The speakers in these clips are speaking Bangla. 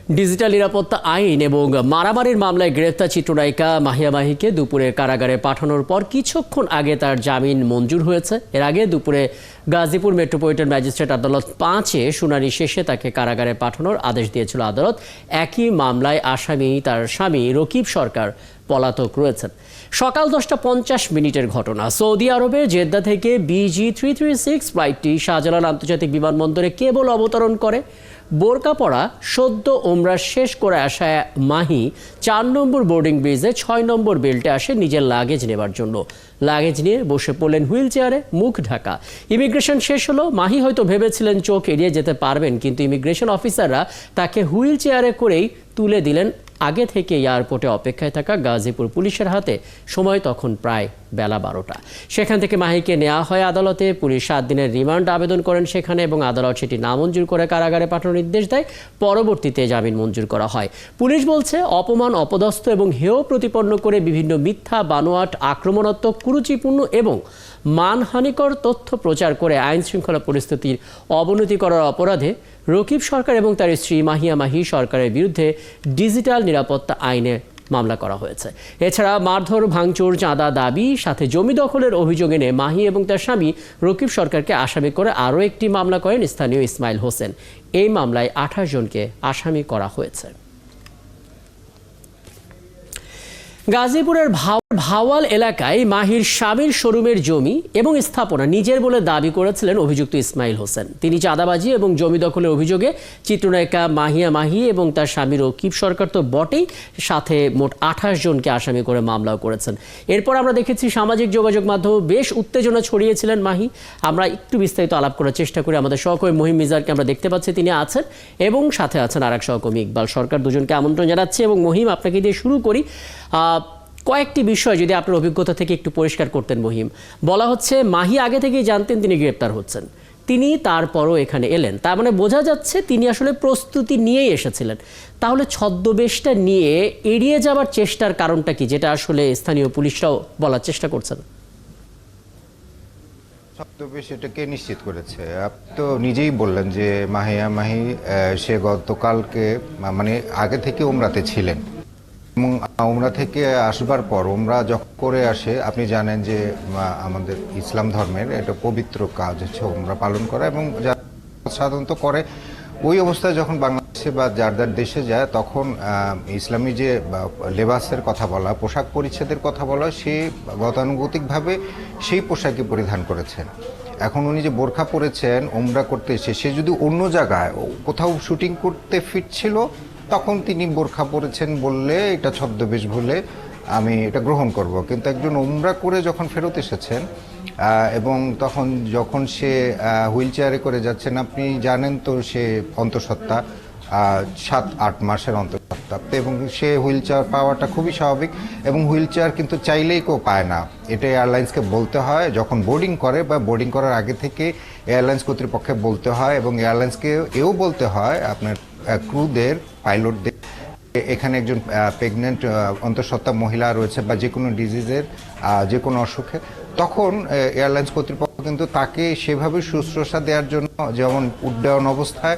ডিজিটাল নিরাপত্তা আইন এবং মারামারির মামলায় গ্রেফতার চিত্রনায়িকা মাহিয়া মাহিকে দুপুরে কারাগারে পাঠানোর পর কিছুক্ষণ আগে তার জামিন মঞ্জুর হয়েছে। এর আগে দুপুরে গাজীপুর মেট্রোপলিটন ম্যাজিস্ট্রেট আদালত 5-এ শুনানি শেষে তাকে কারাগারে পাঠানোর আদেশ দিয়েছিল আদালত। একই মামলায় আসামি তার স্বামী রকিব সরকার পলাতক রয়েছেন। সকাল 10:50 ঘটনা। সৌদি আরবের জেদ্দা থেকে BG336 ফ্লাইটটি শাহজালাল আন্তর্জাতিক বিমানবন্দরে কেবল অবতরণ করে। বোরকা পরা সদ্য ওমরা শেষ করে আসা মাহি 4 নম্বর বোর্ডিং ব্রিজে 6 নম্বর বেল্টে আসে নিজের লাগেজ নেবার জন্য। লাগেজ নিয়ে বসে পড়লেন হুইল চেয়ারে, মুখ ঢাকা। ইমিগ্রেশন শেষ হলো। মাহি হয়তো ভেবেছিলেন চোখ এড়িয়ে যেতে পারবেন, কিন্তু ইমিগ্রেশন অফিসাররা তাকে হুইল চেয়ারে করেই তুলে দিলেন আগে থেকে এয়ারপোর্টে অপেক্ষায় থাকা গাজীপুর পুলিশের হাতে। সময় তখন প্রায় বেলা 12টা। সেখান থেকে মাহিকে নেওয়া হয় আদালতে। পুলিশ 7 দিনের রিমান্ড আবেদন করেন সেখানে এবং আদালত সেটি নামঞ্জুর করে কারাগারে পাঠানোর নির্দেশ দেয়। পরবর্তীতে জামিন মঞ্জুর করা হয়। পুলিশ বলছে, অপমান, অপদস্থ এবং হেয় প্রতিপন্ন করে বিভিন্ন মিথ্যা, বানোয়াট, আক্রমণাত্মক, কুরুচিপূর্ণ এবং মানহানিকর তথ্য প্রচার করে আইন শৃঙ্খলা পরিস্থিতির অবনতি করার অপরাধে রকিব সরকার এবং তার স্ত্রী মাহিয়া মাহি সরকারের বিরুদ্ধে ডিজিটাল নিরাপত্তা আইনে মামলা করা হয়েছে। এছাড়া মারধর, ভাঙচুর, চাঁদা দাবি সাথে জমি দখলের অভিযোগ এনে মাহি এবং তার স্বামী রকিব সরকারকে আসামি করে আরও একটি মামলা করেন স্থানীয় ইসমাইল হোসেন। এই মামলায় 28 জনকে আসামি করা হয়েছে। গাজীপুরের ভাওয়াল এলাকায় মাহির স্বামীর শোরুমের জমি এবং স্থাপনা নিজের বলে দাবি করেছিলেন অভিযুক্ত ইসমাইল হোসেন। তিনি চাঁদাবাজি এবং জমি দখলের অভিযোগে চিত্রনায়িকা মাহিয়া মাহি এবং তার স্বামী রকিব সরকার তো বটেই, সাথে মোট 28 জনকে আসামি করে মামলাও করেছেন। এরপর আমরা দেখেছি সামাজিক যোগাযোগ মাধ্যমে বেশ উত্তেজনা ছড়িয়েছিলেন মাহি। আমরা একটু বিস্তারিত আলাপ করার চেষ্টা করি। আমাদের সহকর্মী মহিম মিজারকে আমরা দেখতে পাচ্ছি, তিনি আছেন এবং সাথে আছেন আরেক সহকর্মী ইকবাল সরকার। দুজনকে আমন্ত্রণ জানাচ্ছি এবং মহিম, আপনাকে দিয়ে শুরু করি। কয়েকটি বিষয় যদি আপনার অভিজ্ঞতা থেকে একটু পরিষ্কার করতেন মহিম। বলা হচ্ছে মাহি আগে থেকেই জানতেন তিনি গ্রেপ্তার হচ্ছেন, তিনি তারপরও এখানে এলেন, তার মানে বোঝা যাচ্ছে তিনি আসলে প্রস্তুতি নিয়েই এসেছিলেন। তাহলে ছদ্মবেশটা নিয়ে এড়িয়ে যাওয়ার চেষ্টার কারণটা কি, যেটা আসলে স্থানীয় পুলিশরাও বলার চেষ্টা করছেন? ছদ্মবেশ এটাকে নিশ্চিত করেছে। আপনি তো নিজেই বললেন যে মাহিয়া মাহি সে গতকালকে মানে আগে থেকে উমরাতে ছিলেন এবং উমরা থেকে আসবার পর উমরা যখন করে আসে, আপনি জানেন যে আমাদের ইসলাম ধর্মের এটা পবিত্র কাজ হচ্ছে উমরা পালন করা, এবং যারা সাধারণত করে ওই অবস্থায় যখন বাংলাদেশে বা যার যার দেশে যায় তখন ইসলামী যে লেবাসের কথা বলা, পোশাক পরিচ্ছেদের কথা বলা, সে গতানুগতিকভাবে সেই পোশাকই পরিধান করেছেন। এখন উনি যে বোরখা পরেছেন উমরা করতে এসে, সে যদি অন্য জায়গায় কোথাও শুটিং করতে ফিরছিল তখন তিনি বোরখা পরেছেন বললে এটা ছদ্মবেশ বলে আমি এটা গ্রহণ করব। কিন্তু একজন উমরা করে যখন ফেরত এসেছেন এবং যখন সে হুইল চেয়ারে করে যাচ্ছেন, আপনি জানেন তো সে অন্তঃসত্ত্বা, 7-8 মাসের অন্তঃসত্ত্বা, এবং সে হুইল চেয়ার পাওয়াটা খুবই স্বাভাবিক। এবং হুইল চেয়ার কিন্তু চাইলেই কেউ পায় না, এটা এয়ারলাইন্সকে বলতে হয় যখন বোর্ডিং করে বা বোর্ডিং করার আগে থেকে এয়ারলাইন্স কর্তৃপক্ষে বলতে হয়, এবং এয়ারলাইন্সকে এও বলতে হয় আপনার ক্রুদের, পাইলটদের, এখানে একজন প্রেগনেন্ট অন্তঃসত্ত্বা মহিলা রয়েছে বা যে কোনো ডিজিজের যে কোনো অসুখে, তখন এয়ারলাইন্স কর্তৃপক্ষ কিন্তু তাকে সেভাবে শুশ্রূষা দেওয়ার জন্য যেমন উড্ডয়ন অবস্থায়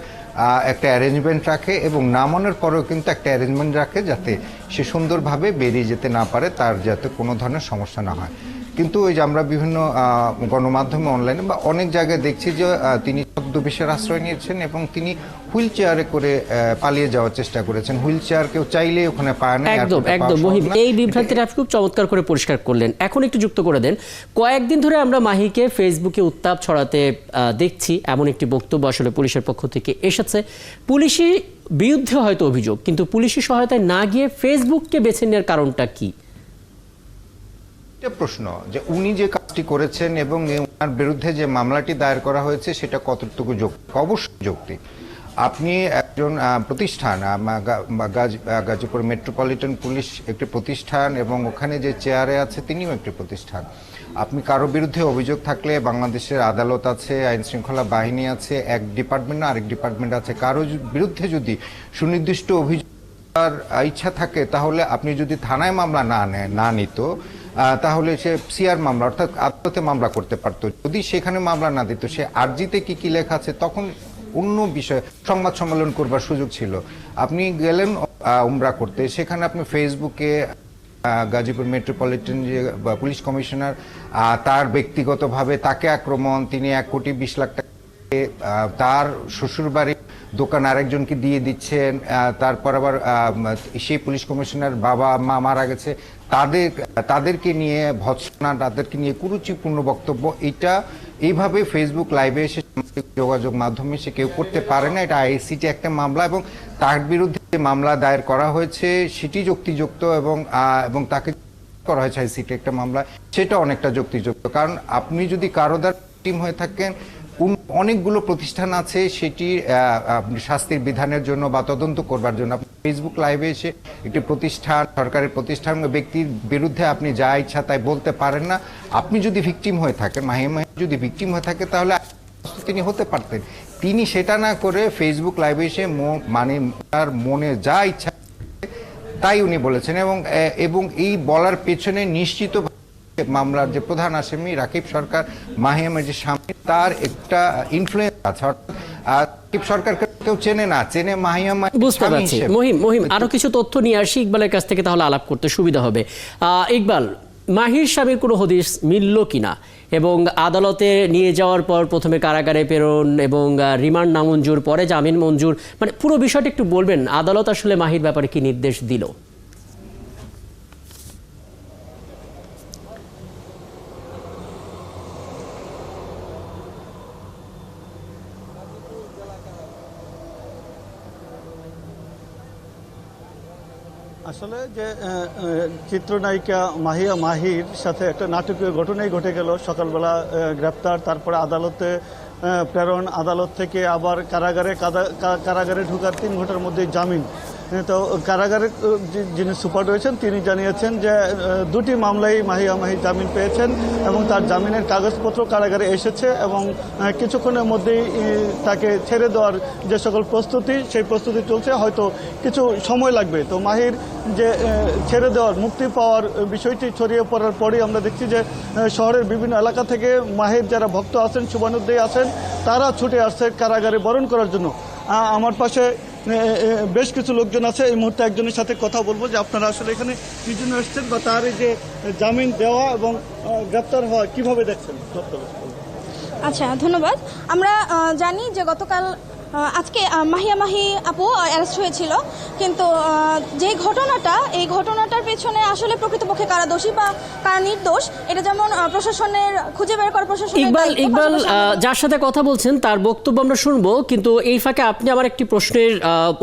একটা অ্যারেঞ্জমেন্ট রাখে এবং নামানোর পরেও কিন্তু একটা অ্যারেঞ্জমেন্ট রাখে যাতে সে সুন্দরভাবে বেরিয়ে যেতে না পারে, তার যাতে কোনো ধরনের সমস্যা না হয়। কিন্তু ওই যে আমরা বিভিন্ন গণমাধ্যমে, অনলাইনে বা অনেক জায়গায় দেখছি যে তিনি ছদ্মবেশের আশ্রয় নিয়েছেন এবং তিনি হুইল চেয়ারে করে পালিয়ে যাওয়ার চেষ্টা করেছেন। হুইল চেয়ার কেউ চাইলে ওখানে পায় না। একদম মহিম, এই বিভ্রান্তিটা খুব চমৎকার করে পরিষ্কার করলেন। এখন একটু যুক্ত করে দেন, কয়েকদিন ধরে আমরা মাহিকে ফেসবুকে উত্তাপ ছড়াতে দেখছি, এমন একটি বক্তব্য আসলে পুলিশের পক্ষ থেকে এসেছে। পুলিশের বিরুদ্ধে হয়তো অভিযোগ, কিন্তু পুলিশের সহায়তায় না গিয়ে ফেসবুককে বেছে নেওয়ার কারণটা কি? প্রশ্ন যে উনি যে কাজটি করেছেন এবং ওনার বিরুদ্ধে যে মামলাটি দায়ের করা হয়েছে সেটা কতটুকু যৌক্তিক? অবশ্যই যৌক্তিক। আপনি একজন প্রতিষ্ঠান, গাজীপুর মেট্রোপলিটন পুলিশ একটি প্রতিষ্ঠান এবং ওখানে যে চেয়ারে আছে তিনিও একটি প্রতিষ্ঠান। আপনি কারো বিরুদ্ধে অভিযোগ থাকলে বাংলাদেশের আদালত আছে, আইন শৃঙ্খলা বাহিনী আছে, এক ডিপার্টমেন্ট না আরেক ডিপার্টমেন্ট আছে। কারো বিরুদ্ধে যদি সুনির্দিষ্ট অভিযোগ ইচ্ছা থাকে তাহলে আপনি যদি থানায় মামলা না নিত তাহলে সে সিআর মামলা অর্থাৎ আদালতে মামলা করতে পারত। যদি সেখানে মামলা না দিত, সে আরজিতে কি লেখা আছে তখন অন্য বিষয়ে সংবাদ সম্মেলন করবার সুযোগ ছিল। আপনি গেলেন উমরা করতে, সেখানে আপনি ফেসবুকে গাজীপুর মেট্রোপলিটন যে পুলিশ কমিশনার, তার ব্যক্তিগতভাবে তাকে আক্রমণ, তিনি 1,20,00,000 টাকা তার শ্বশুরবাড়ির দোকান আরেকজনকে দিয়ে দিচ্ছেন, তারপর আবার সেই পুলিশ কমিশনার বাবা মা মারা গেছে, তাদেরকে নিয়ে ভৎসনা, তাদেরকে নিয়ে কুরুচিপূর্ণ বক্তব্য, এটা এইভাবে ফেসবুক লাইভে এসে যোগাযোগ মাধ্যমে সে কেউ করতে পারে না। এটা আইসিটি একটা মামলা এবং তার বিরুদ্ধে যে মামলা দায়ের করা হয়েছে সেটি যুক্তিযুক্ত এবং তাকে করা হয়েছে আইসিটি একটা মামলা, সেটা অনেকটা যুক্তিযুক্ত। কারণ আপনি যদি কারো দ্বারা টিম হয়ে থাকেন, অনেকগুলো প্রতিষ্ঠান আছে সেটি শাস্তির বিধানের জন্য বা তদন্ত করবার জন্য। আপনি ফেসবুক লাইভে এসে একটি প্রতিষ্ঠান, সরকারি প্রতিষ্ঠান, ব্যক্তির বিরুদ্ধে আপনি যা ইচ্ছা তাই বলতে পারেন না। আপনি যদি ভিকটিম হয়ে থাকেন, মাহিয়া মাহি যদি ভিকটিম হয়ে থাকে, তাহলে তিনি হতে পারতেন। তিনি সেটা না করে ফেসবুক লাইভে এসে মানে তার মনে যা ইচ্ছা তাই উনি বলেছেন এবং এই বলার পেছনে নিশ্চিত মামলার যে প্রধান আসামি রাকিব সরকার, মাহিয়া মাহির যে স্বামী, তার একটা ইনফ্লুয়েন্স আছে। রাকিব সরকারকে কেউ চেনে না, চেনে মাহিয়া মাহি। বুঝতে পারছি। মহিম, আরো কিছু তথ্য নিয়ে আসি ইকবালের কাছ থেকে, তাহলে আলাপ করতে সুবিধা হবে। ইকবাল, মাহির স্বামীর কোনো হদিস মিলল কিনা, এবং আদালতে নিয়ে যাওয়ার পর প্রথমে কারাগারে প্রেরণ এবং রিমান্ড নামঞ্জুর, পরে জামিন মঞ্জুর, মানে পুরো বিষয়টা একটু বলবেন, আদালত আসলে মাহির ব্যাপারে কি নির্দেশ দিল? আসলে যে চিত্রনায়িকা মাহিয়া মাহির সাথে একটা নাটকীয় ঘটনাই ঘটে গেল। সকালবেলা গ্রেপ্তার, তারপরে আদালতে প্রেরণ, আদালত থেকে আবার কারাগারে ঢোকার 3 ঘন্টার মধ্যে জামিন। তো কারাগারের যিনি সুপার রয়েছেন তিনি জানিয়েছেন যে 2টি মামলায় মাহিয়া মাহি জামিন পেয়েছেন এবং তার জামিনের কাগজপত্র কারাগারে এসেছে এবং কিছুক্ষণের মধ্যেই তাকে ছেড়ে দেওয়ার যে সকল প্রস্তুতি, সেই প্রস্তুতি চলছে, হয়তো কিছু সময় লাগবে। তো মাহির যে ছেড়ে দেওয়ার, মুক্তি পাওয়ার বিষয়টি ছড়িয়ে পড়ার পরেই আমরা দেখছি যে শহরের বিভিন্ন এলাকা থেকে মাহির যারা ভক্ত আছেন, শুভানুদ্দায়ী আছেন, তারা ছুটে আসছে কারাগারে বরণ করার জন্য। আমার পাশে বেশ কিছু লোকজন আছে, এই মুহূর্তে একজনের সাথে কথা বলবো যে আপনারা আসলে এখানে কি জন্য এসেছেন বা তার এই যে জামিন দেওয়া এবং গ্রেপ্তার হওয়া কিভাবে দেখছেন? আচ্ছা, ধন্যবাদ। আমরা জানি যে গতকাল আজকে মাহিয়া মাহি আপু অ্যারেস্ট হয়েছিল, কিন্তু যে ঘটনাটা, এই ঘটনাটার পেছনে আসলে প্রকৃতপক্ষে কারা দোষী বা কারা নির্দোষ, এটা যেমন প্রশাসনের খুঁজে বের করা প্রশাসনের। ইকবাল যার সাথে কথা বলছেন তার বক্তব্য আমরা শুনবো, কিন্তু এই ফাঁকে আপনি আমার একটি প্রশ্নের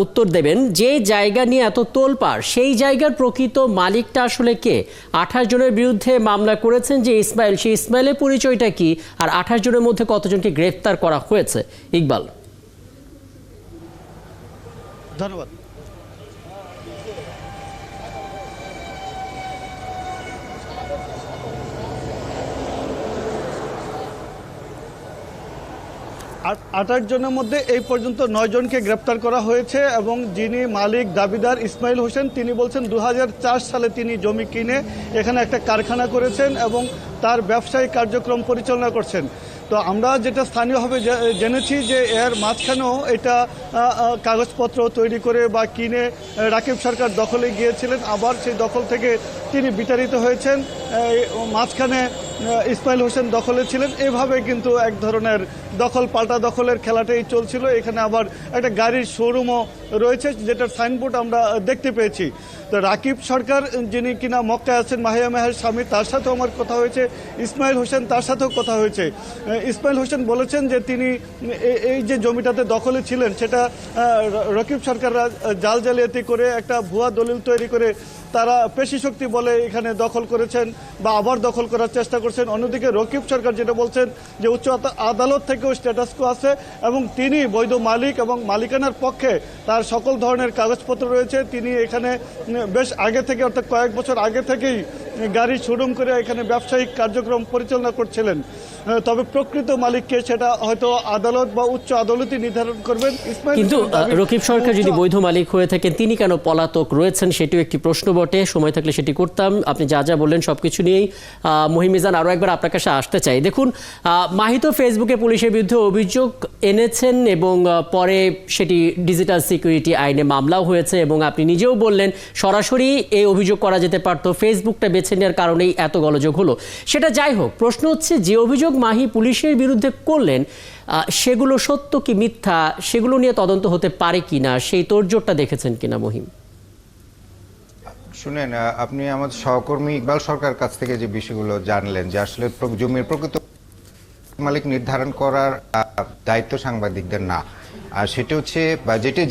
উত্তর দেবেন। যে জায়গা নিয়ে এত তোলপাড়, সেই জায়গার প্রকৃত মালিকটা আসলে কে? 28 জনের বিরুদ্ধে মামলা করেছেন যে ইসমাইল, সেই ইসমাইলের পরিচয়টা কি, আর 28 জনের মধ্যে কতজনকে গ্রেফতার করা হয়েছে? ইকবাল। ধন্যবাদ। আর 28 জনের মধ্যে এই পর্যন্ত 9 জনকে গ্রেপ্তার করা হয়েছে এবং যিনি মালিক দাবিদার ইসমাইল হোসেন, তিনি বলছেন 2004 সালে তিনি জমি কিনে এখানে একটা কারখানা করেছেন এবং তার ব্যবসায়িক কার্যক্রম পরিচালনা করছেন। তো আমরা যেটা স্থানীয়ভাবে জেনেছি যে এর মাঝখানেও এটা কাগজপত্র তৈরি করে বা কিনে রাকিব সরকার দখলে গিয়েছিলেন, আবার সেই দখল থেকে তিনি বিতাড়িত হয়েছেন, মাঝখানে ইসমাইল হোসেন দখলে ছিলেন। এভাবে কিন্তু এক ধরনের দখল পাল্টা দখলের খেলাটাই চলছিল। এখানে আবার একটা গাড়ির শোরুমও রয়েছে, যেটার সাইনবোর্ড আমরা দেখতে পেয়েছি। তো রাকিব সরকার যিনি কিনা মক্কায় আছেন, মাহিয়া মাহির স্বামী, তার সাথেও আমার কথা হয়েছে। ইসমাইল হোসেন, তার সাথেও কথা হয়েছে। ইসমাইল হোসেন বলেছেন যে তিনি এই যে জমিটাতে দখলে ছিলেন, সেটা রাকিব সরকাররা জাল জালিয়াতি করে একটা ভুয়া দলিল তৈরি করে তারা পেশি শক্তি বলে এখানে দখল করেছেন বা আবার দখল করার চেষ্টা করছেন। অন্যদিকে রাকিব সরকার যেটা বলছেন যে উচ্চ আদালত থেকেও স্ট্যাটাস কো আছে এবং তিনি বৈধ মালিক এবং মালিকানার পক্ষে তার সকল ধরনের কাগজপত্র রয়েছে। তিনি এখানে বেশ আগে থেকে, অর্থাৎ কয়েক বছর আগে থেকেই গাড়ি শোরুম করে এখানে ব্যবসায়িক কার্যক্রম পরিচালনা করছিলেন। তবে প্রকৃত মালিককে সেটা হয়তো আদালত বা উচ্চ আদালতই নির্ধারণ করবেন। ইসমাইল কিন্তু রকিব সরকার যদি বৈধ মালিক হয়ে থাকেন, তিনি কেন পলাতক রয়েছেন সেটিও একটি প্রশ্ন বটে। সময় থাকলে সেটি করতাম। আপনি যা যা বললেন সবকিছু নিয়েই মহিমিজান আরও একবার আপনার কাছে আসতে চাই। দেখুন, মাহি তো ফেসবুকে পুলিশের বিরুদ্ধে অভিযোগ এনেছেন এবং পরে সেটি ডিজিটাল সিকিউরিটি আইনে মামলাও হয়েছে এবং আপনি নিজেও বললেন সরাসরি এই অভিযোগ করা যেতে পারতো, ফেসবুকটা বেছে নেওয়ার কারণেই এত গোলযোগ হলো। সেটা যাই হোক, প্রশ্ন হচ্ছে যে অভিযোগ মাহি পুলিশের বিরুদ্ধে করলেন সেগুলো সত্য কি মিথ্যা, সেগুলো নিয়ে তদন্ত হতে পারে কিনা, সেই তোড়জোড়টা দেখেছেন কিনা মহিম? শুনেন, আপনি আমাদের সহকর্মী ইকবাল সরকার কাছ থেকে যে বিষয়গুলো জানলেন যে আসলে জমির প্রকৃত মালিক নির্ধারণ করার দায়িত্ব সাংবাদিকদের না, আর সেটা হচ্ছে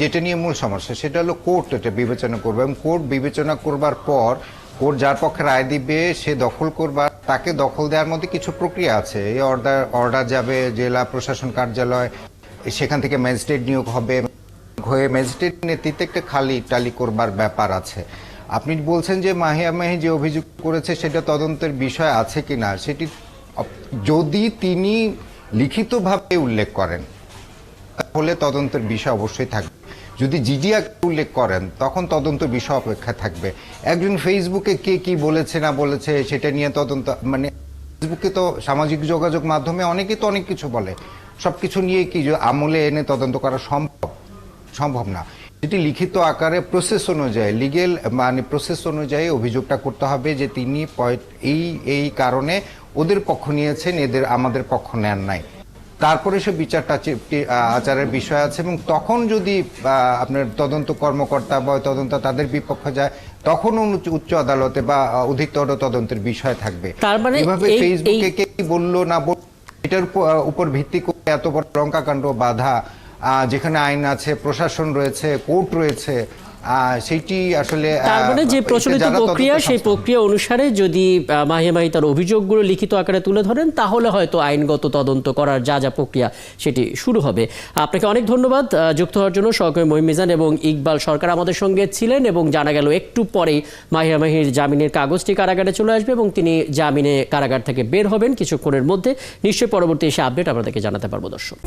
যেটা নিয়ে মূল সমস্যা সেটা হলো কোর্ট এটা বিবেচনা করবে এবং কোর্ট বিবেচনা করবার পর কোর্ট যার পক্ষে রায় দিবে সে দখল করবার, তাকে দখল দেওয়ার মধ্যে কিছু প্রক্রিয়া আছে। এই অর্ডার যাবে জেলা প্রশাসন কার্যালয়, সেখান থেকে ম্যাজিস্ট্রেট নিয়োগ হবে, হয়ে ম্যাজিস্ট্রেট নেতৃত্বে একটা খালি টালি করবার ব্যাপার আছে। আপনি বলছেন যে মাহিয়া মাহি যে অভিযোগ করেছে সেটা তদন্তের বিষয় আছে কিনা, সেটি যদি তিনি লিখিতভাবে উল্লেখ করেন তাহলে তদন্তের বিষয় অবশ্যই থাকবে। যদি জিডি উল্লেখ করেন তখন তদন্ত বিষয় অপেক্ষা থাকবে। একজন ফেসবুকে কে কি বলেছে না বলেছে সেটা নিয়ে তদন্ত, মানে ফেসবুকে তো সামাজিক যোগাযোগ মাধ্যমে অনেকেই তো অনেক কিছু বলে, সবকিছু নিয়ে কি আমলে এনে তদন্ত করা সম্ভব না। যেটি লিখিত আকারে প্রসেস অনুযায়ী, লিগেল মানে প্রসেস অনুযায়ী অভিযোগটা করতে হবে যে তিনি এই কারণে ওদের পক্ষ নিয়েছেন, আমাদের পক্ষ নেন নাই। তারপরে সে বিচারটা আচারের বিষয় আছে এবং তখন যদি আপনার তদন্ত কর্মকর্তা বা তদন্ত তাদের বিপক্ষে যায় তখন উচ্চ আদালতে বা অধিকতর তদন্তের বিষয় থাকবে। তার মানে এভাবে ফেসবুকে কে বললো না বললো এটার উপর ভিত্তি করে এত বড় লঙ্কাকাণ্ড বাধা, যেখানে আইন আছে, প্রশাসন রয়েছে, কোর্ট রয়েছে, সেইটি আসলে তার মানে যে প্রচলিত প্রক্রিয়া সেই প্রক্রিয়া অনুসারে যদি মাহিয়া মাহি তার অভিযোগগুলো লিখিত আকারে তুলে ধরেন তাহলে হয়তো আইনগত তদন্ত করার যা যা প্রক্রিয়া সেটি শুরু হবে। আপনাকে অনেক ধন্যবাদ যুক্ত হওয়ার জন্য। সহকর্মী মহিম মিজান এবং ইকবাল সরকার আমাদের সঙ্গে ছিলেন এবং জানা গেল একটু পরেই মাহিয়া মাহির জামিনের কাগজটি কারাগারে চলে আসবে এবং তিনি জামিনে কারাগার থেকে বের হবেন কিছুক্ষণের মধ্যে। নিশ্চয়ই পরবর্তী এসে আপডেট আপনাদেরকে জানাতে পারবো দর্শক।